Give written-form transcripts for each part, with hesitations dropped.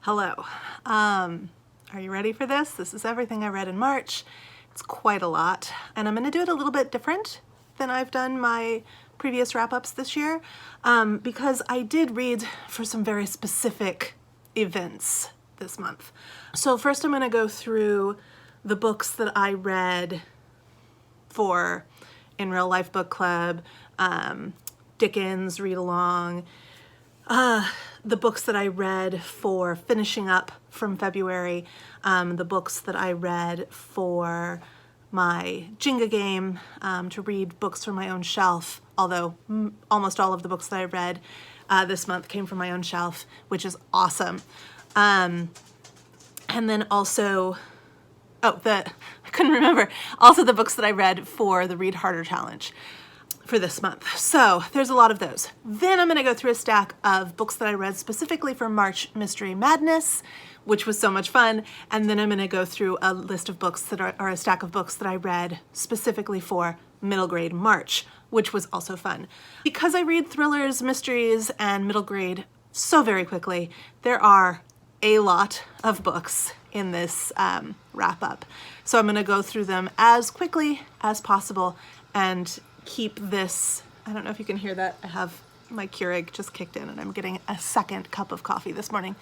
Hello. Are you ready for this? This is everything I read in March. It's quite a lot, and I'm going to do it a little bit different than I've done my previous wrap-ups this year, because I did read for some very specific events this month. So first I'm going to go through the books that I read for In Real Life Book Club, Dickens read along, the books that I read for finishing up from February, the books that I read for my Jenga game, to read books from my own shelf, although almost all of the books that I read this month came from my own shelf, which is awesome. And then also, I couldn't remember, also the books that I read for the Read Harder Challenge for this month. So there's a lot of those. Then I'm going to go through a stack of books that I read specifically for March Mystery Madness, which was so much fun. And then I'm going to go through a list of books that are a stack of books that I read specifically for middle grade March, which was also fun. Because I read thrillers, mysteries, and middle grade so very quickly, there are a lot of books in this wrap up. So I'm going to go through them as quickly as possible and keep this, I don't know if you can hear that, I have my Keurig just kicked in and I'm getting a second cup of coffee this morning.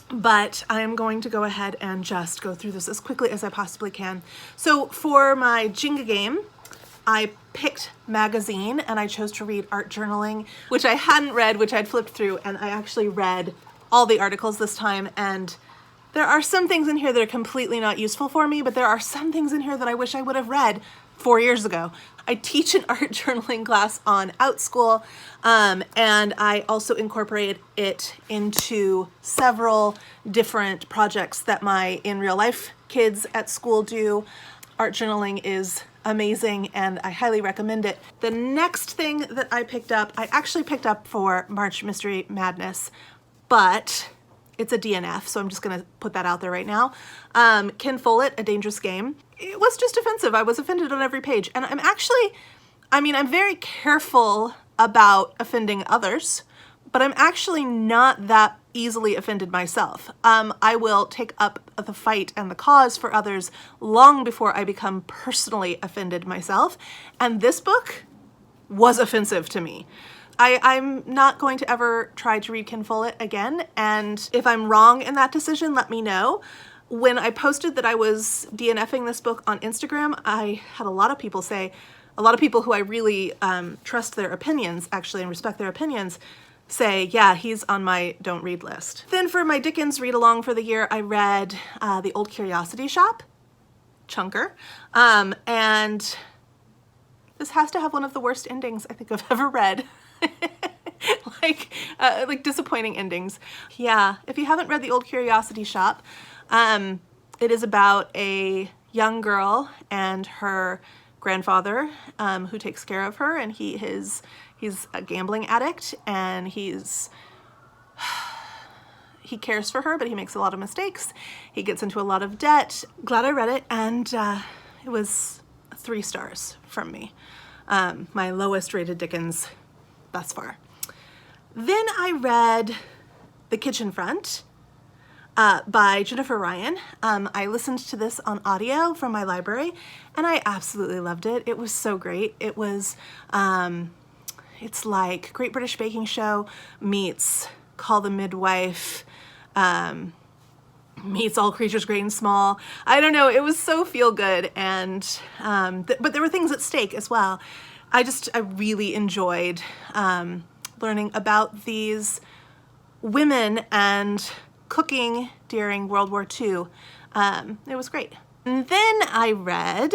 But I am going to go ahead and just go through this as quickly as I possibly can. So for my Jenga game, I picked magazine and I chose to read art journaling, which I hadn't read, which I'd flipped through, and I actually read all the articles this time, and there are some things in here that are completely not useful for me, but there are some things in here that I wish I would have read 4 years ago. I teach an art journaling class on OutSchool, and I also incorporate it into several different projects that my in real life kids at school do. Art journaling is amazing and I highly recommend it. The next thing that I picked up, I actually picked up for March Mystery Madness, but it's a DNF, so I'm just gonna put that out there right now. Ken Follett, A Dangerous Game. It was just offensive. I was offended on every page. And I'm very careful about offending others, but I'm actually not that easily offended myself. I will take up the fight and the cause for others long before I become personally offended myself. And this book was offensive to me. I'm not going to ever try to read Ken Follett again, and if I'm wrong in that decision, let me know. When I posted that I was DNFing this book on Instagram, I had a lot of people who I really trust their opinions, actually, and respect their opinions, say, yeah, he's on my don't read list. Then for my Dickens read-along for the year, I read The Old Curiosity Shop, chunker, and this has to have one of the worst endings I think I've ever read. like disappointing endings. Yeah, if you haven't read The Old Curiosity Shop, it is about a young girl and her grandfather who takes care of her, and he's a gambling addict, and he cares for her, but he makes a lot of mistakes. He gets into a lot of debt. Glad I read it, and it was 3 stars from me. My lowest rated Dickens thus far. Then I read The Kitchen Front by Jennifer Ryan. I listened to this on audio from my library and I absolutely loved it. It was so great. It was, it's like Great British Baking Show meets Call the Midwife, meets All Creatures Great and Small. I don't know, it was so feel good, and but there were things at stake as well. I really enjoyed learning about these women and cooking during World War II. It was great. And then I read,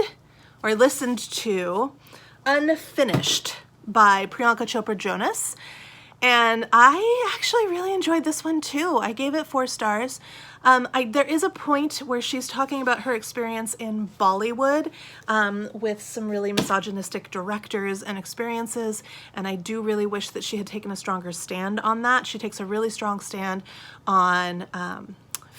or listened to, Unfinished by Priyanka Chopra Jonas. And I actually really enjoyed this one too. I gave it 4 stars. There is a point where she's talking about her experience in Bollywood with some really misogynistic directors and experiences, and I do really wish that she had taken a stronger stand on that. She takes a really strong stand on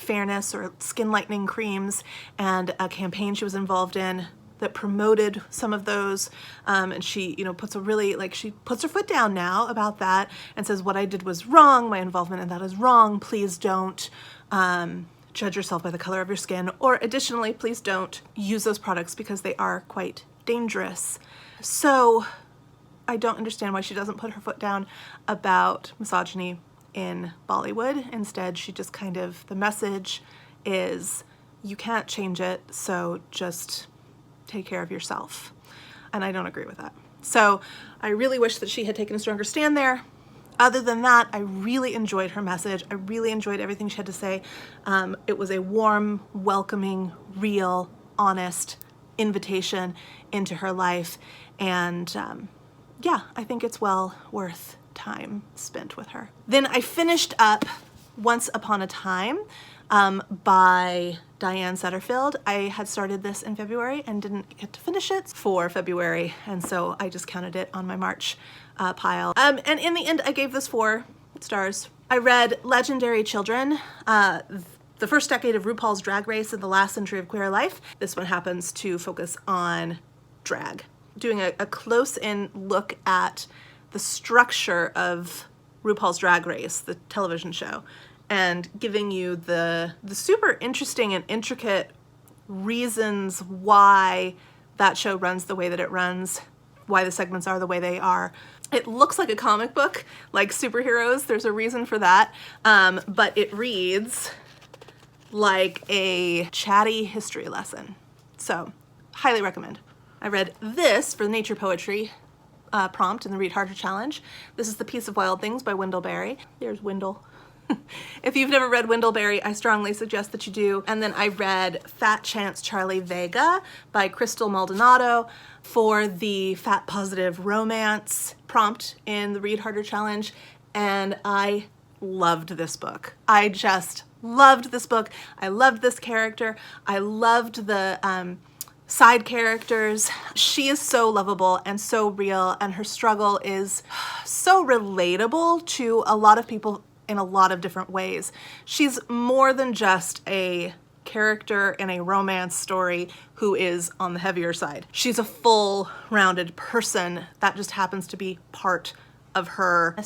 fairness or skin lightening creams, and a campaign she was involved in that promoted some of those, and she, you know, puts a really, like, she puts her foot down now about that and says, what I did was wrong, my involvement in that is wrong, please don't judge yourself by the color of your skin, or additionally, please don't use those products because they are quite dangerous. So I don't understand why she doesn't put her foot down about misogyny in Bollywood. Instead, she just kind of, the message is, you can't change it, so just take care of yourself. And I don't agree with that. So I really wish that she had taken a stronger stand there. Other than that, I really enjoyed her message. I really enjoyed everything she had to say. It was a warm, welcoming, real, honest invitation into her life. And yeah, I think it's well worth time spent with her. Then I finished up Once Upon a Time by Diane Setterfield. I had started this in February and didn't get to finish it for February, and so I just counted it on my March pile. And in the end, I gave this 4 stars. I read Legendary Children, the first decade of RuPaul's Drag Race and the last century of queer life. This one happens to focus on drag, doing a close-in look at the structure of RuPaul's Drag Race, the television show, and giving you the super interesting and intricate reasons why that show runs the way that it runs, why the segments are the way they are. It looks like a comic book, like superheroes. There's a reason for that, but it reads like a chatty history lesson. So, highly recommend. I read this for the Nature Poetry prompt in the Read Harder Challenge. This is The Piece of Wild Things by Wendell Berry. There's Wendell. If you've never read Wendell Berry, I strongly suggest that you do. And then I read Fat Chance Charly Vega by Crystal Maldonado for the Fat Positive Romance prompt in the Read Harder Challenge, and I loved this book. I just loved this book. I loved this character. I loved the side characters. She is so lovable and so real, and her struggle is so relatable to a lot of people in a lot of different ways. She's more than just a character in a romance story who is on the heavier side. She's a full-rounded person that just happens to be part of her.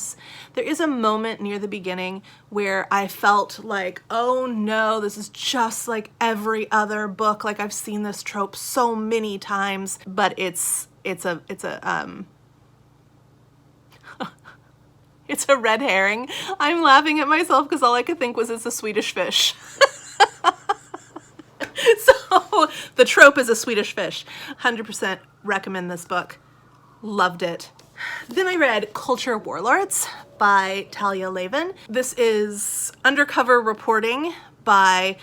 There is a moment near the beginning where I felt like, oh no, this is just like every other book. Like, I've seen this trope so many times, but it's a it's a red herring. I'm laughing at myself because all I could think was it's a Swedish fish. So the trope is a Swedish fish. 100% recommend this book. Loved it. Then I read Culture Warlords by Talia Lavin. This is undercover reporting by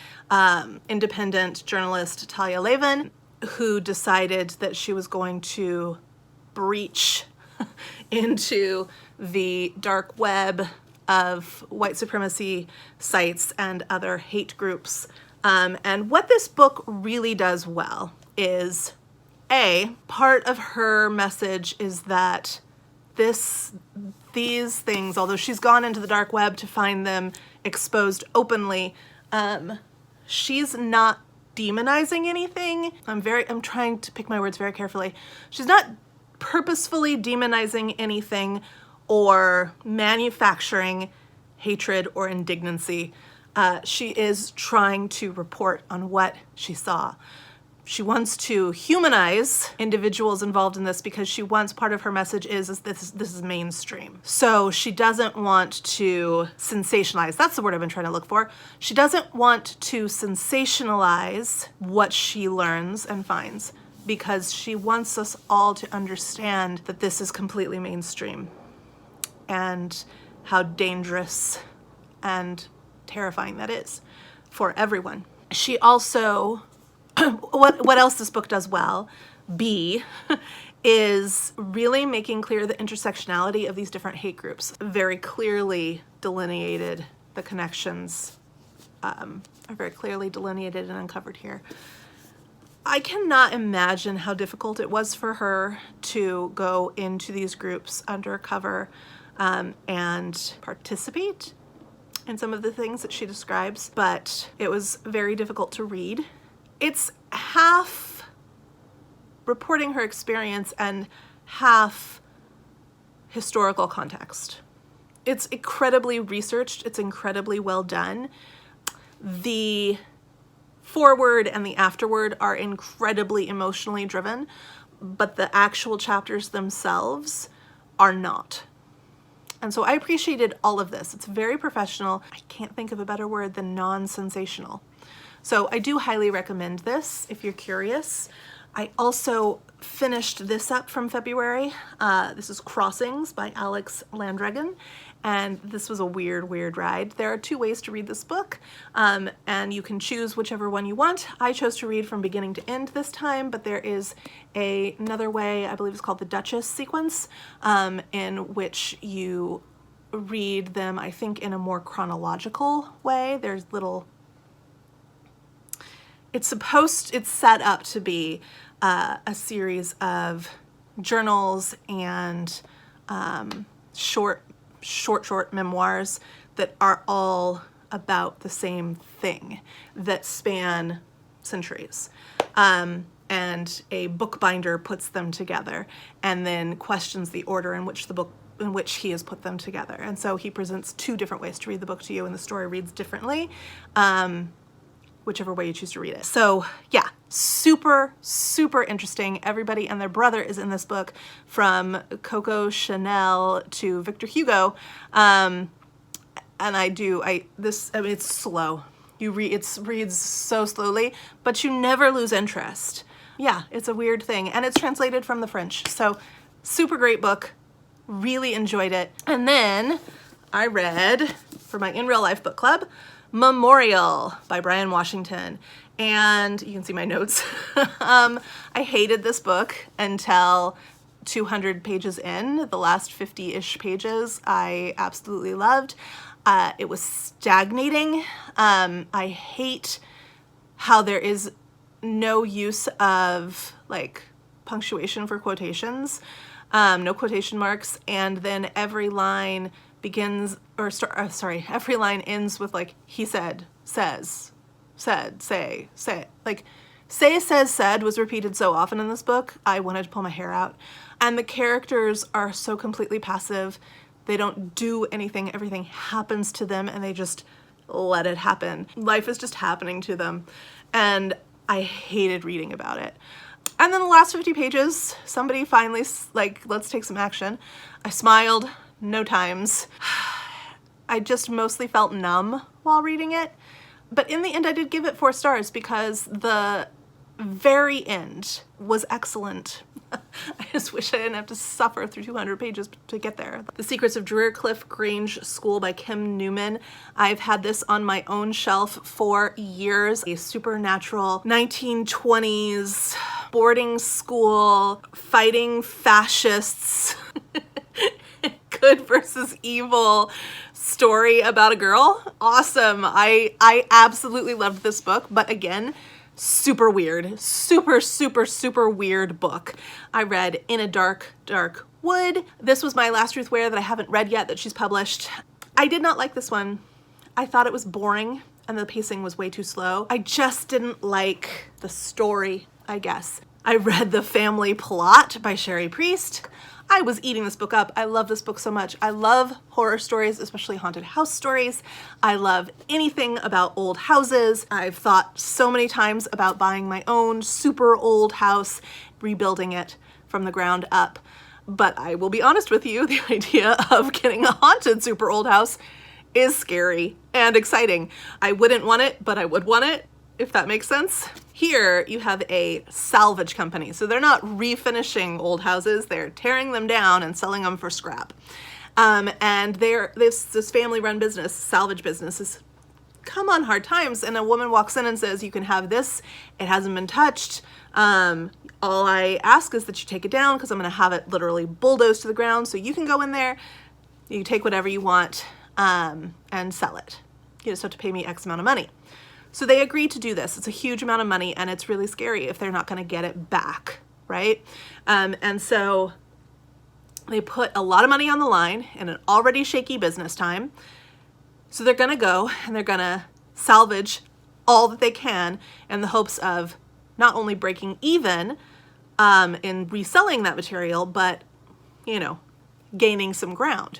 independent journalist Talia Lavin, who decided that she was going to breach into the dark web of white supremacy sites and other hate groups. And what this book really does well is, part of her message is that these things, although she's gone into the dark web to find them exposed openly, she's not demonizing anything. I'm trying to pick my words very carefully. She's not purposefully demonizing anything or manufacturing hatred or indignancy. She is trying to report on what she saw. She wants to humanize individuals involved in this because she wants, part of her message is this is mainstream. So she doesn't want to sensationalize. That's the word I've been trying to look for. She doesn't want to sensationalize what she learns and finds, because she wants us all to understand that this is completely mainstream and how dangerous and terrifying that is for everyone. She also, what else this book does well, is really making clear the intersectionality of these different hate groups. Very clearly delineated, the connections are very clearly delineated and uncovered here. I cannot imagine how difficult it was for her to go into these groups undercover and participate. in some of the things that she describes, but it was very difficult to read. It's half reporting her experience and half historical context. It's incredibly researched. It's incredibly well done. The foreword and the afterword are incredibly emotionally driven, but the actual chapters themselves are not. And so I appreciated all of this. It's very professional. I can't think of a better word than non-sensational. So I do highly recommend this if you're curious. I also finished this up from February. This is Crossings by Alex Landregan, and this was a weird ride. There are 2 ways to read this book, and you can choose whichever one you want. I chose to read from beginning to end this time, but there is another way, I believe it's called the Duchess sequence, in which you read them, I think, in a more chronological way. There's little... It's set up to be a series of journals and short memoirs that are all about the same thing, that span centuries. And a bookbinder puts them together and then questions the order in which he has put them together. And so he presents 2 different ways to read the book to you, and the story reads differently. Whichever way you choose to read it. So yeah, super interesting. Everybody and their brother is in this book, from Coco Chanel to Victor Hugo. And it's slow. It reads so slowly, but you never lose interest. Yeah, it's a weird thing. And it's translated from the French. So super great book. Really enjoyed it. And then I read, for my In Real Life book club, Memorial by Brian Washington, and you can see my notes. I hated this book until 200 pages in. The last 50-ish pages I absolutely loved. It was stagnating. I hate how there is no use of like punctuation for quotations, no quotation marks, and then every line every line ends with like, he said, says, said, say. Like, say, says, said was repeated so often in this book, I wanted to pull my hair out. And the characters are so completely passive. They don't do anything. Everything happens to them and they just let it happen. Life is just happening to them. And I hated reading about it. And then the last 50 pages, somebody finally like, let's take some action. I smiled. No times. I just mostly felt numb while reading it. But in the end, I did give it 4 stars because the very end was excellent. I just wish I didn't have to suffer through 200 pages to get there. The Secrets of Drakecliff Grange School by Kim Newman. I've had this on my own shelf for years. A supernatural 1920s boarding school fighting fascists. Good versus evil story about a girl. Awesome. I absolutely loved this book, but again, super weird. Super weird book. I read In a Dark Wood. This was my last Ruth Ware that I haven't read yet that she's published. I did not like this one. I thought it was boring and the pacing was way too slow. I just didn't like the story, I guess. I read The Family Plot by Sherry Priest. I was eating this book up. I love this book so much. I love horror stories, especially haunted house stories. I love anything about old houses. I've thought so many times about buying my own super old house, rebuilding it from the ground up. But I will be honest with you, the idea of getting a haunted super old house is scary and exciting. I wouldn't want it, but I would want it, if that makes sense. Here you have a salvage company. So they're not refinishing old houses, they're tearing them down and selling them for scrap. And this family-run business, salvage business, is come on hard times. And a woman walks in and says, you can have this, it hasn't been touched. All I ask is that you take it down because I'm gonna have it literally bulldozed to the ground. So you can go in there, you can take whatever you want and sell it. You just have to pay me X amount of money. So they agreed to do this. It's a huge amount of money and it's really scary if they're not gonna get it back, right? And so they put a lot of money on the line in an already shaky business time. So they're gonna go and they're gonna salvage all that they can in the hopes of not only breaking even in reselling that material, but, you know, gaining some ground.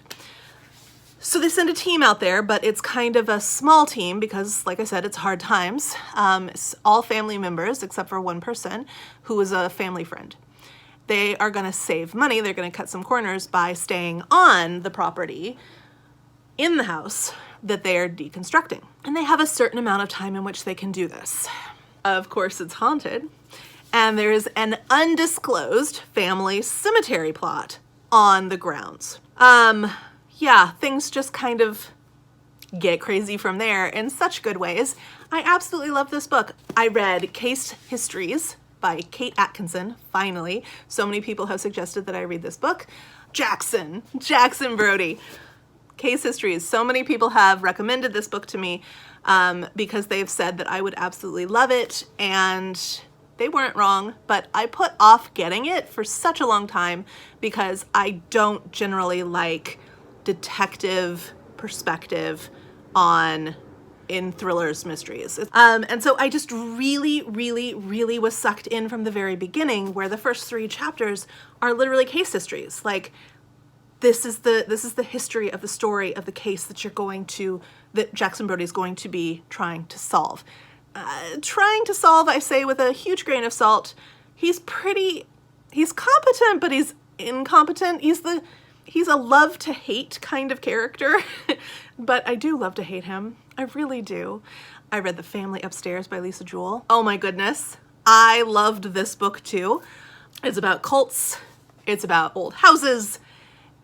So they send a team out there, but it's kind of a small team because, like I said, it's hard times. It's all family members except for one person who is a family friend. They are going to save money. They're going to cut some corners by staying on the property in the house that they are deconstructing. And they have a certain amount of time in which they can do this. Of course, it's haunted. And there is an undisclosed family cemetery plot on the grounds. Yeah, things just kind of get crazy from there in such good ways. I absolutely love this book. I read Case Histories by Kate Atkinson, finally. So many people have suggested that I read this book. Jackson Brody. Case Histories. So many people have recommended this book to me because they've said that I would absolutely love it, and they weren't wrong, but I put off getting it for such a long time because I don't generally like detective perspective in thrillers, mysteries. And so I just really was sucked in from the very beginning, where the first 3 chapters are literally case histories. Like, this is the history of the story of the case that Jackson Brody is going to be trying to solve. I say with a huge grain of salt. He's competent, but he's incompetent. He's a love to hate kind of character, but I do love to hate him. I really do. I read The Family Upstairs by Lisa Jewell. Oh my goodness. I loved this book too. It's about cults. It's about old houses.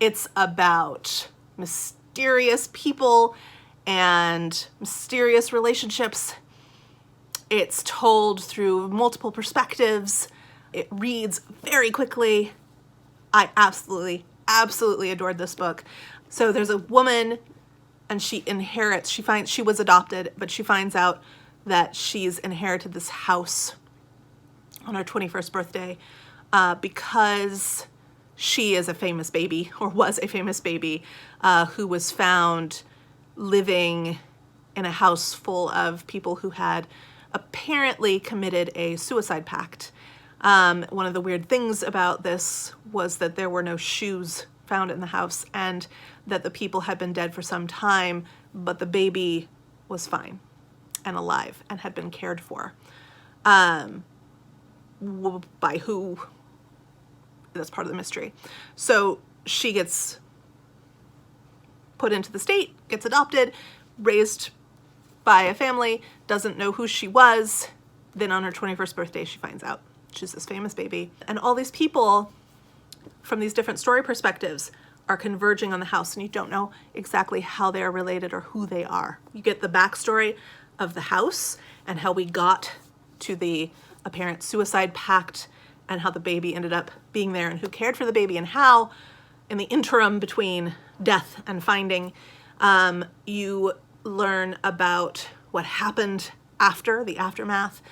It's about mysterious people and mysterious relationships. It's told through multiple perspectives. It reads very quickly. I absolutely adored this book. So there's a woman and she inherits, she was adopted, but she finds out that she's inherited this house on her 21st birthday because she is a famous baby, or was a famous baby, who was found living in a house full of people who had apparently committed a suicide pact. One of the weird things about this was that there were no shoes found in the house, and that the people had been dead for some time, but the baby was fine and alive and had been cared for. By who? That's part of the mystery. So she gets put into the state, gets adopted, raised by a family, doesn't know who she was. Then on her 21st birthday, she finds out she's this famous baby. And all these people from these different story perspectives are converging on the house, and you don't know exactly how they are related or who they are. You get the backstory of the house and how we got to the apparent suicide pact and how the baby ended up being there and who cared for the baby, and how in the interim between death and finding, you learn about what happened after, the aftermath.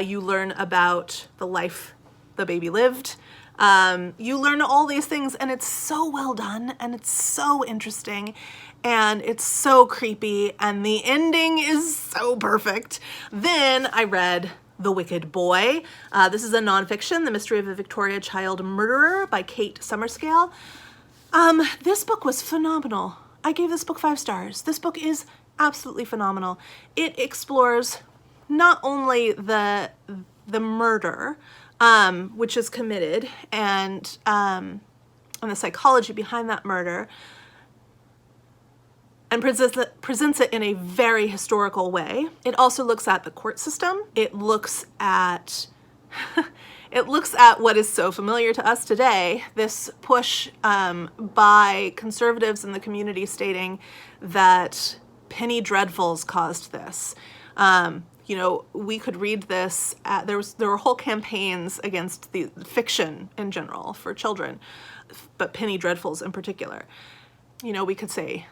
You learn about the life the baby lived. You learn all these things, and it's so well done, and it's so interesting, and it's so creepy, and the ending is so perfect. Then I read The Wicked Boy. This is a nonfiction, The Mystery of a Victoria Child Murderer by Kate Summerscale. This book was phenomenal. I gave this book 5 stars. This book is absolutely phenomenal. It explores not only the murder, which is committed, and the psychology behind that murder, and presents it in a very historical way. It also looks at the court system. It looks at what is so familiar to us today, this push by conservatives in the community stating that penny dreadfuls caused this. You know, we could read this, there were whole campaigns against the fiction in general for children, but penny dreadfuls in particular. You know, we could say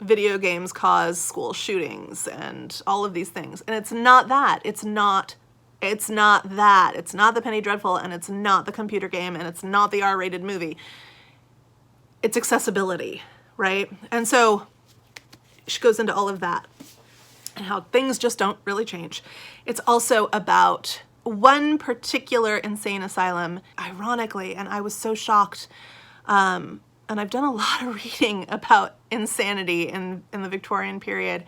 video games cause school shootings and all of these things. And it's not that. It's not that. It's not the penny dreadful, and it's not the computer game, and it's not the R-rated movie. It's accessibility, right? And so she goes into all of that and how things just don't really change. It's also about one particular insane asylum, ironically, and I was so shocked. And I've done a lot of reading about insanity in the Victorian period.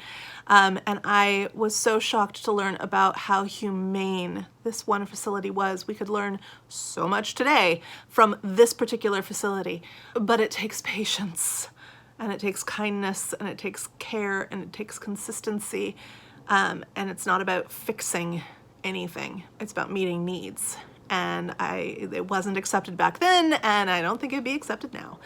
And I was so shocked to learn about how humane this one facility was. We could learn so much today from this particular facility, but it takes patience, and it takes kindness, and it takes care, and it takes consistency. And it's not about fixing anything. It's about meeting needs. And it wasn't accepted back then, and I don't think it'd be accepted now.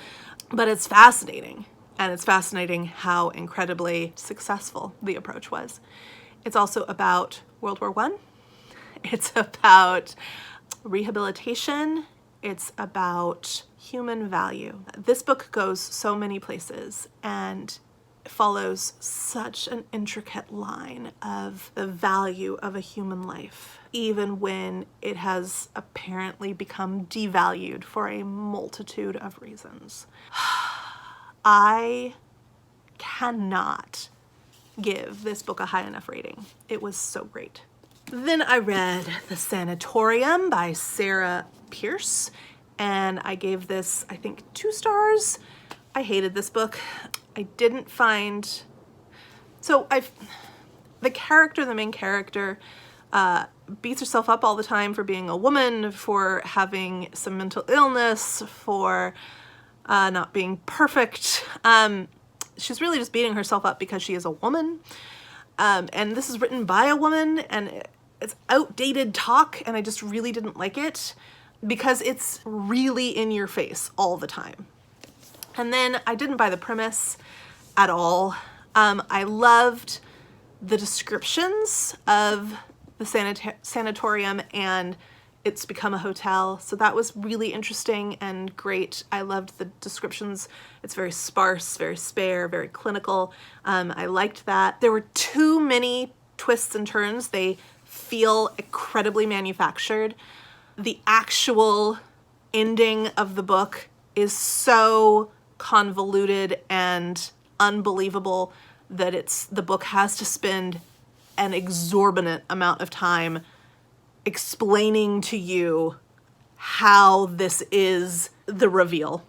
But it's fascinating, and it's fascinating how incredibly successful the approach was. It's also about World War I. It's about rehabilitation. It's about human value. This book goes so many places and follows such an intricate line of the value of a human life, even when it has apparently become devalued for a multitude of reasons. I cannot give this book a high enough rating. It was so great. Then I read The Sanatorium by Sarah Pierce, and I gave this, I think, 2 stars. I hated this book. I didn't find... So the main character, beats herself up all the time for being a woman, for having some mental illness, for not being perfect. She's really just beating herself up because she is a woman. And this is written by a woman, and it's outdated talk, and I just really didn't like it because it's really in your face all the time. And then I didn't buy the premise at all. I loved the descriptions of the sanatorium, and it's become a hotel. So that was really interesting and great. I loved the descriptions. It's very sparse, very spare, very clinical. I liked that. There were too many twists and turns. They feel incredibly manufactured. The actual ending of the book is so convoluted and unbelievable that the book has to spend an exorbitant amount of time explaining to you how this is the reveal.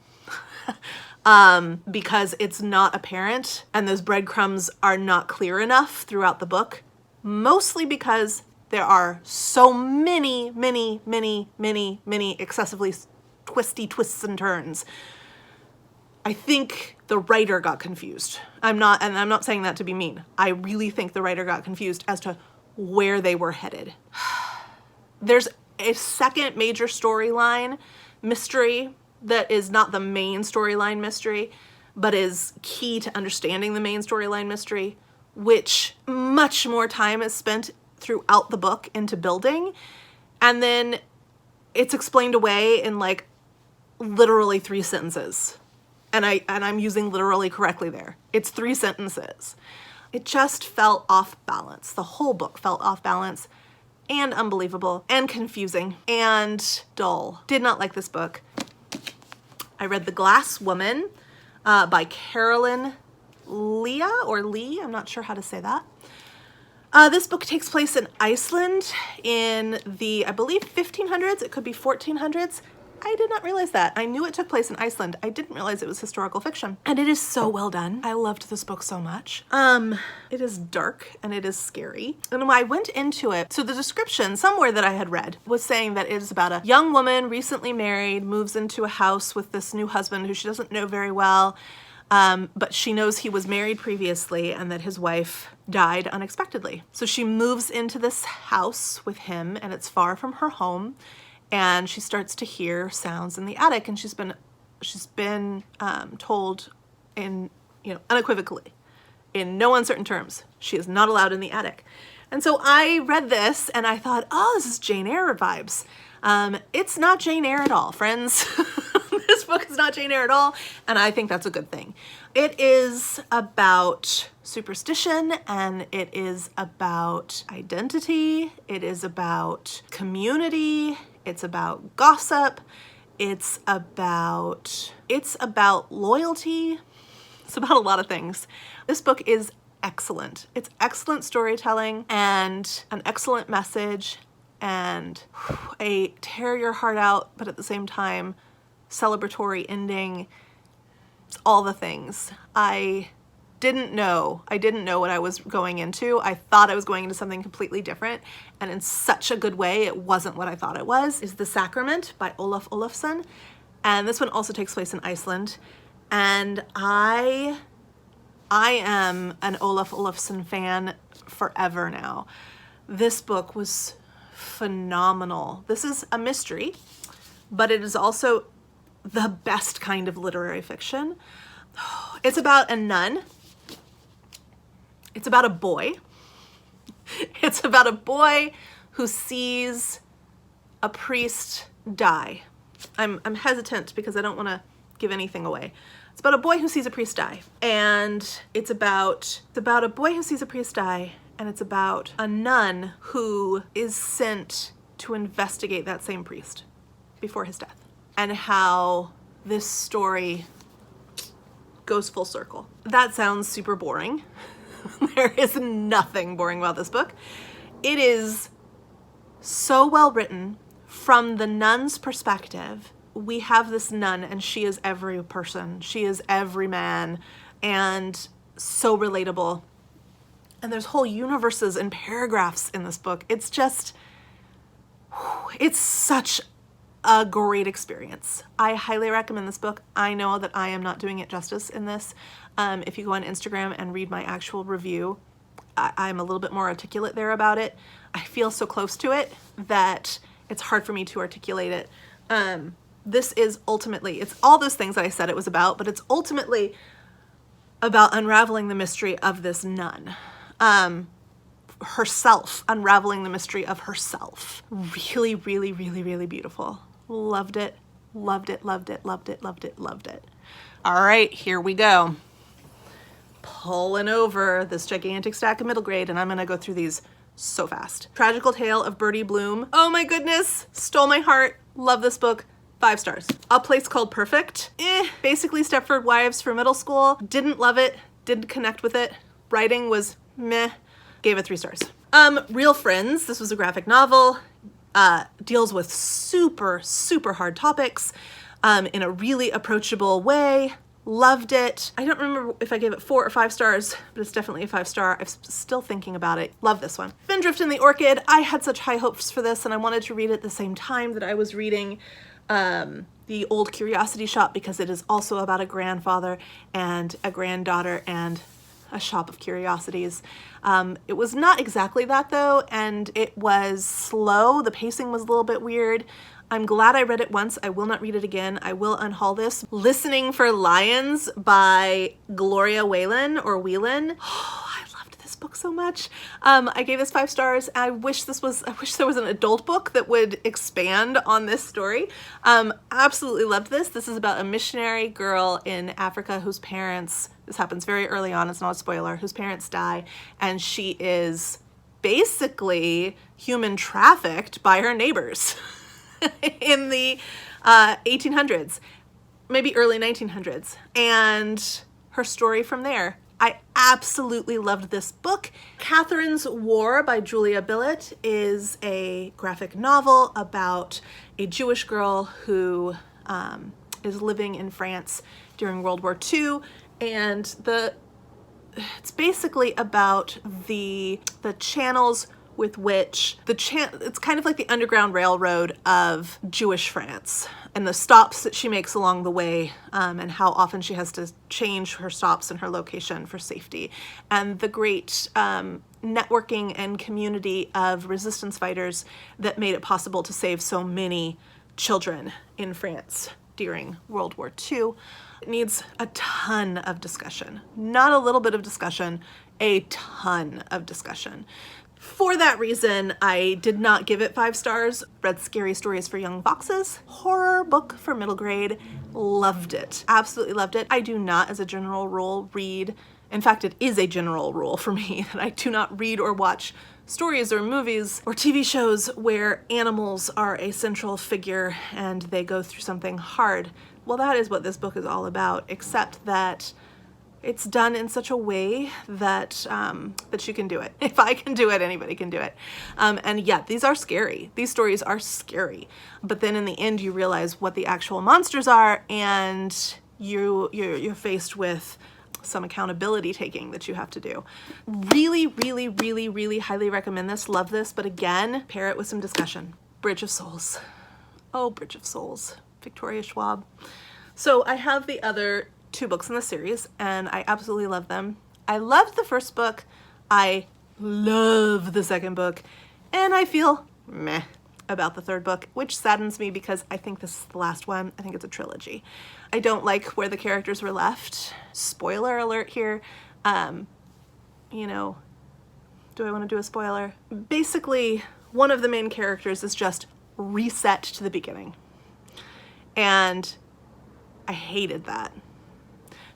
Because it's not apparent, and those breadcrumbs are not clear enough throughout the book, mostly because there are so many excessively twisty twists and turns. I think the writer got confused. I'm not saying that to be mean. I really think the writer got confused as to where they were headed. There's a second major storyline mystery that is not the main storyline mystery, but is key to understanding the main storyline mystery, which much more time is spent throughout the book into building, and then it's explained away in like literally 3 sentences. And I'm using literally correctly there. It's 3 sentences. It just felt off balance. The whole book felt off balance and unbelievable and confusing and dull. Did not like this book. I read The Glass Woman by Carolyn Lee. I'm not sure how to say that. This book takes place in Iceland in the, I believe, 1500s. It could be 1400s. I did not realize that. I knew it took place in Iceland. I didn't realize it was historical fiction. And it is so well done. I loved this book so much. It is dark and it is scary. And when I went into it, so the description somewhere that I had read was saying that it is about a young woman, recently married, moves into a house with this new husband who she doesn't know very well. But she knows he was married previously and that his wife died unexpectedly. So she moves into this house with him, and it's far from her home. And she starts to hear sounds in the attic, and she's been told unequivocally, in no uncertain terms, she is not allowed in the attic. And so I read this and I thought, oh, this is Jane Eyre vibes. It's not Jane Eyre at all, friends. This book is not Jane Eyre at all, and I think that's a good thing. It is about superstition, and it is about identity. It is about community. It's about gossip. It's about loyalty. It's about a lot of things. This book is excellent. It's excellent storytelling and an excellent message and a tear your heart out, but at the same time, celebratory ending. It's all the things. I didn't know what I was going into. I thought I was going into something completely different, and in such a good way, it wasn't what I thought it was. Is The Sacrament by Ólaf Ólafsson, and this one also takes place in Iceland, and I am an Ólaf Ólafsson fan forever now. This book was phenomenal. This is a mystery, but it is also the best kind of literary fiction. It's about a nun. It's about a boy. It's about a boy who sees a priest die. I'm hesitant because I don't want to give anything away. It's about a boy who sees a priest die. And it's about a boy who sees a priest die, and it's about a nun who is sent to investigate that same priest before his death, and how this story goes full circle. That sounds super boring. There is nothing boring about this book. It is so well written from the nun's perspective. We have this nun, and she is every person. She is every man, and so relatable. And there's whole universes and paragraphs in this book. It's just, it's such a great experience. I highly recommend this book. I know that I am not doing it justice in this. If you go on Instagram and read my actual review, I'm a little bit more articulate there about it. I feel so close to it that it's hard for me to articulate it. This is ultimately, it's all those things that I said it was about, but it's ultimately about unraveling the mystery of this nun. Herself, unraveling the mystery of herself. Really, really, really, really beautiful. Loved it, loved it, loved it, loved it, loved it, loved it. All right, here we go. Pulling over this gigantic stack of middle grade, and I'm gonna go through these so fast. Tragical Tale of Bertie Bloom. Oh my goodness, stole my heart. Love this book. 5 stars. A Place Called Perfect. Basically Stepford Wives for middle school. Didn't love it, didn't connect with it. Writing was meh. Gave it 3 stars. Real Friends. This was a graphic novel. Deals with super, super hard topics in a really approachable way. Loved it. I don't remember if I gave it 4 or 5 stars, but it's definitely a 5-star. I'm still thinking about it. Love this one. Spindrift in the Orchid. I had such high hopes for this, and I wanted to read it at the same time that I was reading The Old Curiosity Shop, because it is also about a grandfather and a granddaughter and a shop of curiosities. It was not exactly that though, and it was slow. The pacing was a little bit weird. I'm glad I read it once. I will not read it again. I will unhaul this. Listening for Lions by Gloria Whelan or Whelan. Oh, I loved this book so much. I gave this 5 stars. I wish there was an adult book that would expand on this story. Absolutely loved this. This is about a missionary girl in Africa whose parents, this happens very early on, it's not a spoiler, whose parents die, and she is basically human trafficked by her neighbors in the 1800s, maybe early 1900s, and her story from there. I absolutely loved this book. Catherine's War by Julia Billet is a graphic novel about a Jewish girl who is living in France during World War II, and it's basically about the channels with which it's kind of like the Underground Railroad of Jewish France, and the stops that she makes along the way, and how often she has to change her stops and her location for safety, and the great networking and community of resistance fighters that made it possible to save so many children in France during World War II. It needs a ton of discussion. Not a little bit of discussion, a ton of discussion. For that reason, I did not give it 5 stars. Read Scary Stories for Young Foxes. Horror book for middle grade. Loved it. Absolutely loved it. I do not, as a general rule, read. In fact, it is a general rule for me that I do not read or watch stories or movies or TV shows where animals are a central figure and they go through something hard. Well, that is what this book is all about, except that it's done in such a way that that you can do it. If I can do it, anybody can do it. And yeah, these are scary. These stories are scary. But then in the end, you realize what the actual monsters are, and you're faced with some accountability taking that you have to do. Really, really, really, really highly recommend this. Love this. But again, pair it with some discussion. Bridge of Souls. Oh, Bridge of Souls. Victoria Schwab. So I have the other 2 books in the series, and I absolutely love them. I loved the first book. I love the second book, and I feel meh about the third book, which saddens me because I think this is the last one. I think it's a trilogy. I don't like where the characters were left. Spoiler alert here. You know, do I want to do a spoiler? Basically, one of the main characters is just reset to the beginning. And I hated that.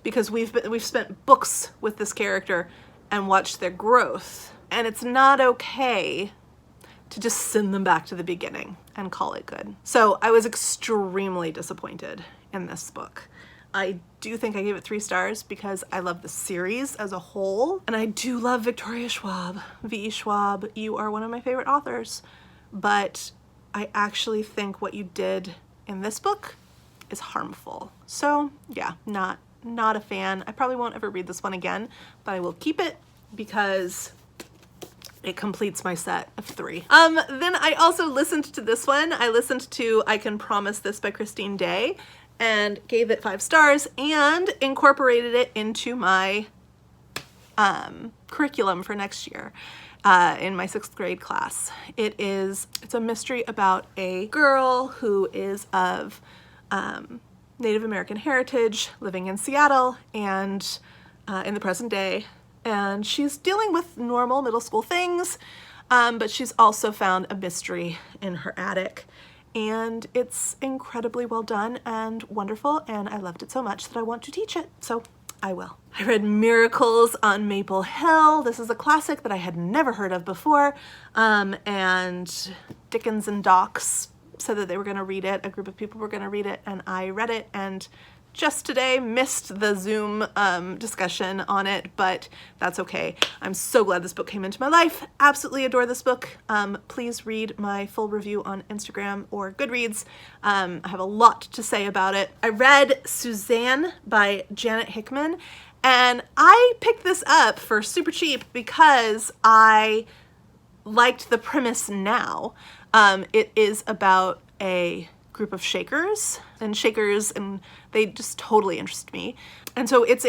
Because we've spent books with this character and watched their growth. And it's not okay to just send them back to the beginning and call it good. So I was extremely disappointed in this book. I do think I gave it 3 stars because I love the series as a whole. And I do love Victoria Schwab. V.E. Schwab, you are one of my favorite authors. But I actually think what you did in this book is harmful. So yeah, not a fan. I probably won't ever read this one again, but I will keep it because it completes my set of 3. Then I also listened to this one. I listened to I Can Promise This by Christine Day and gave it 5 stars and incorporated it into my curriculum for next year in my 6th grade class. It's a mystery about a girl who is of Native American heritage, living in Seattle and in the present day. And she's dealing with normal middle school things, but she's also found a mystery in her attic. And it's incredibly well done and wonderful, and I loved it so much that I want to teach it, so I will. I read Miracles on Maple Hill. This is a classic that I had never heard of before, and Dickens and Docs said that they were going to read it. A group of people were going to read it, and I read it, and just today missed the Zoom discussion on it, but that's okay. I'm so glad this book came into my life. Absolutely adore this book. Please read my full review on Instagram or Goodreads. I have a lot to say about it. I read Suzanne by Janet Hickman, and I picked this up for super cheap because I liked the premise now. It is about a group of Shakers, and they just totally interest me. And so it's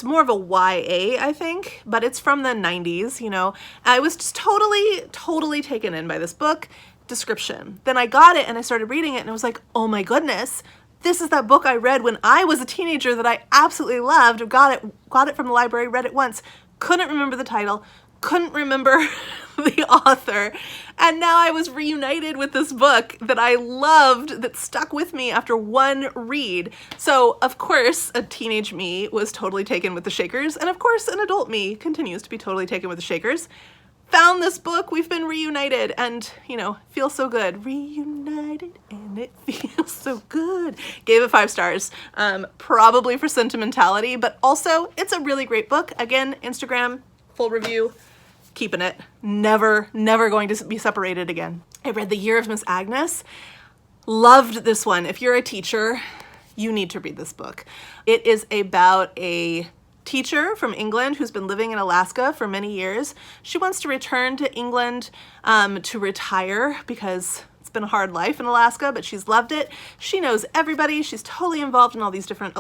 more of a YA, I think, but it's from the 90s, you know. I was just totally taken in by this book description. Then I got it and I started reading it and I was like, oh my goodness, this is that book I read when I was a teenager that I absolutely loved. Got it from the library, read it once, couldn't remember the title, couldn't remember the author, and now I was reunited with this book that I loved, that stuck with me after one read. So of course a teenage me was totally taken with the Shakers, and of course an adult me continues to be totally taken with the Shakers. Found this book, we've been reunited, and you know, feels so good. Reunited and it feels so good. Gave it 5 stars, probably for sentimentality, but also it's a really great book. Again, Instagram, full review, keeping it. Never going to be separated again. I read The Year of Miss Agnes. Loved this one. If you're a teacher, you need to read this book. It is about a teacher from England who's been living in Alaska for many years. She wants to return to England to retire because it's been a hard life in Alaska, but she's loved it. She knows everybody. She's totally involved in all these different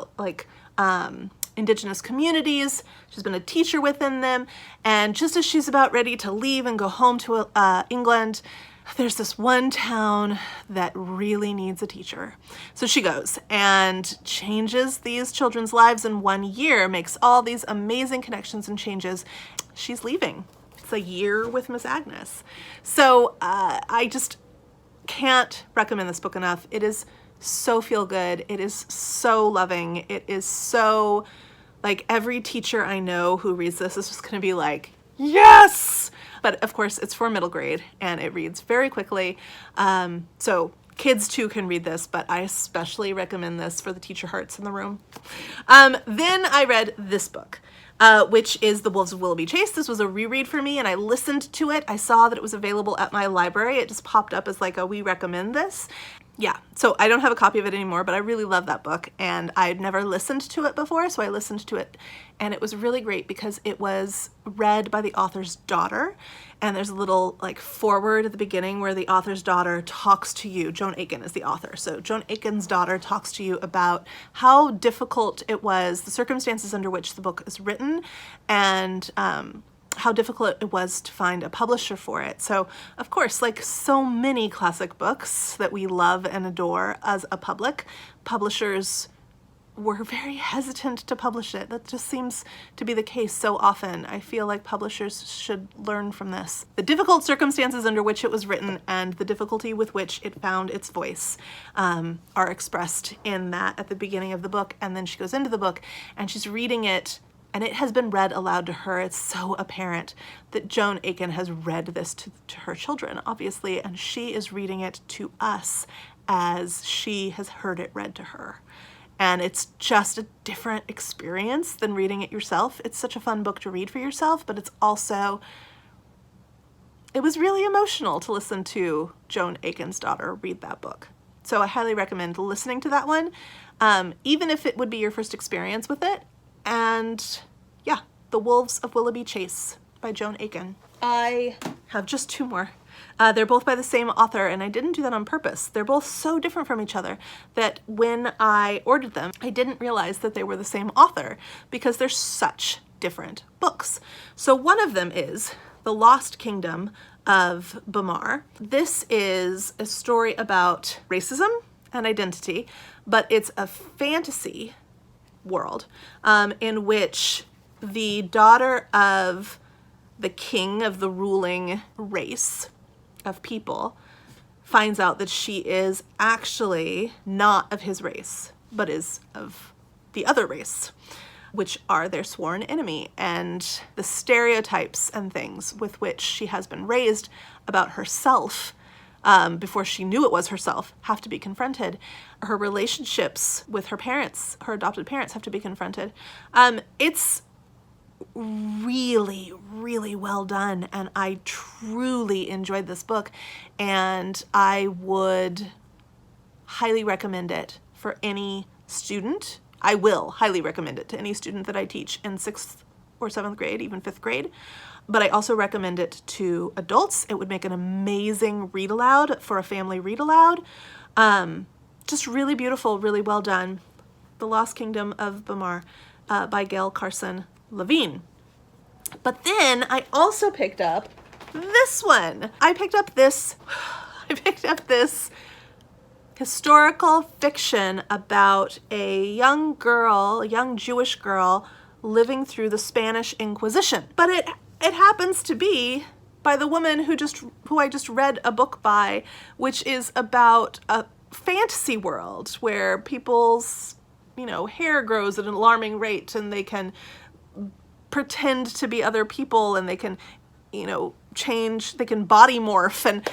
indigenous communities. She's been a teacher within them, and just as she's about ready to leave and go home to England, there's this one town that really needs a teacher. So she goes and changes these children's lives in 1 year, makes all these amazing connections and changes. She's leaving. It's a year with Miss Agnes. So I just can't recommend this book enough. It is so feel good. It is so loving. It is so, like, every teacher I know who reads this is just going to be like, yes! But of course it's for middle grade and it reads very quickly. So Kids too can read this, but I especially recommend this for the teacher hearts in the room. Then I read this book, which is The Wolves of Willoughby Chase. This was a reread for me, and I listened to it. I saw that it was available at my library. It just popped up as like a we recommend this. Yeah, so I don't have a copy of it anymore, but I really love that book, and I'd never listened to it before, so I listened to it, and it was really great because it was read by the author's daughter, and there's a little like foreword at the beginning where the author's daughter talks to you. Joan Aiken is the author, so Joan Aiken's daughter talks to you about how difficult it was, the circumstances under which the book is written, and how difficult it was to find a publisher for it. So, of course, like so many classic books that we love and adore as a public, publishers were very hesitant to publish it. That just seems to be the case so often. I feel like publishers should learn from this. The difficult circumstances under which it was written and the difficulty with which it found its voice are expressed in that at the beginning of the book, and then she goes into the book and she's reading it, and it has been read aloud to her. It's so apparent that Joan Aiken has read this to her children, obviously, and she is reading it to us as she has heard it read to her. And it's just a different experience than reading it yourself. It's such a fun book to read for yourself, but it's also, it was really emotional to listen to Joan Aiken's daughter read that book. So I highly recommend listening to that one, even if it would be your first experience with it. And yeah, The Wolves of Willoughby Chase by Joan Aiken. I have just two more. They're both by the same author, and I didn't do that on purpose. They're both so different from each other that when I ordered them, I didn't realize that they were the same author because they're such different books. So one of them is The Lost Kingdom of Bamar. This is a story about racism and identity, but it's a fantasy world in which the daughter of the king of the ruling race of people finds out that she is actually not of his race, but is of the other race, which are their sworn enemy, and the stereotypes and things with which she has been raised about herself before she knew it was herself have to be confronted. Her relationships with her parents, her adopted parents, have to be confronted. It's really, really well done, and I truly enjoyed this book, and I would highly recommend it for any student. I will highly recommend it to any student that I teach in 6th or 7th grade, even 5th grade. But I also recommend it to adults. It would make an amazing read aloud for a family read aloud. Just really beautiful, really well done. The Lost Kingdom of Bamar by Gail Carson Levine. But then I also picked up this one. I picked up this historical fiction about a young girl, a young Jewish girl living through the Spanish Inquisition. But it happens to be by the woman who I just read a book by, which is about a fantasy world where people's, hair grows at an alarming rate, and they can pretend to be other people, and they can, change, they can body morph. And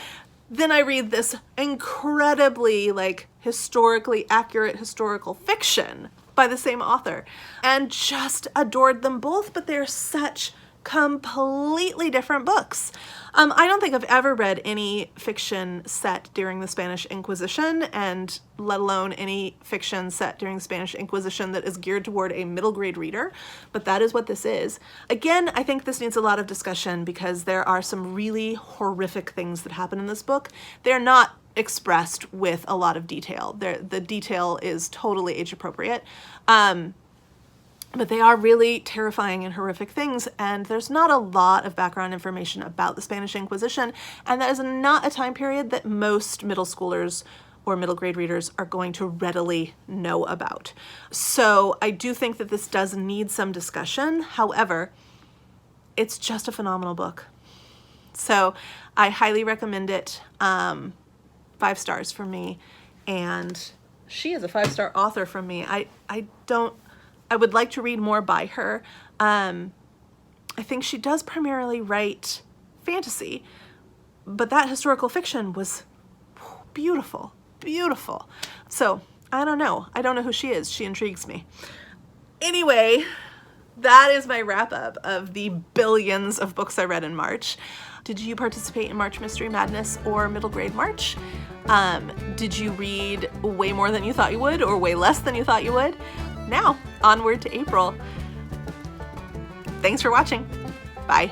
then I read this incredibly historically accurate historical fiction by the same author and just adored them both, but they're such completely different books. I don't think I've ever read any fiction set during the Spanish Inquisition, and let alone any fiction set during the Spanish Inquisition that is geared toward a middle grade reader, but that is what this is. Again, I think this needs a lot of discussion because there are some really horrific things that happen in this book. They're not expressed with a lot of detail. The detail is totally age appropriate. But they are really terrifying and horrific things, and there's not a lot of background information about the Spanish Inquisition, and that is not a time period that most middle schoolers or middle grade readers are going to readily know about. So I do think that this does need some discussion. However, it's just a phenomenal book. So I highly recommend it. 5 stars from me, and she is a 5-star author from me. I would like to read more by her. I think she does primarily write fantasy, but that historical fiction was beautiful, beautiful. So I don't know who she is. She intrigues me. Anyway, that is my wrap up of the billions of books I read in March. Did you participate in March Mystery Madness or Middle Grade March? Did you read way more than you thought you would or way less than you thought you would? Now, onward to April. Thanks for watching. Bye.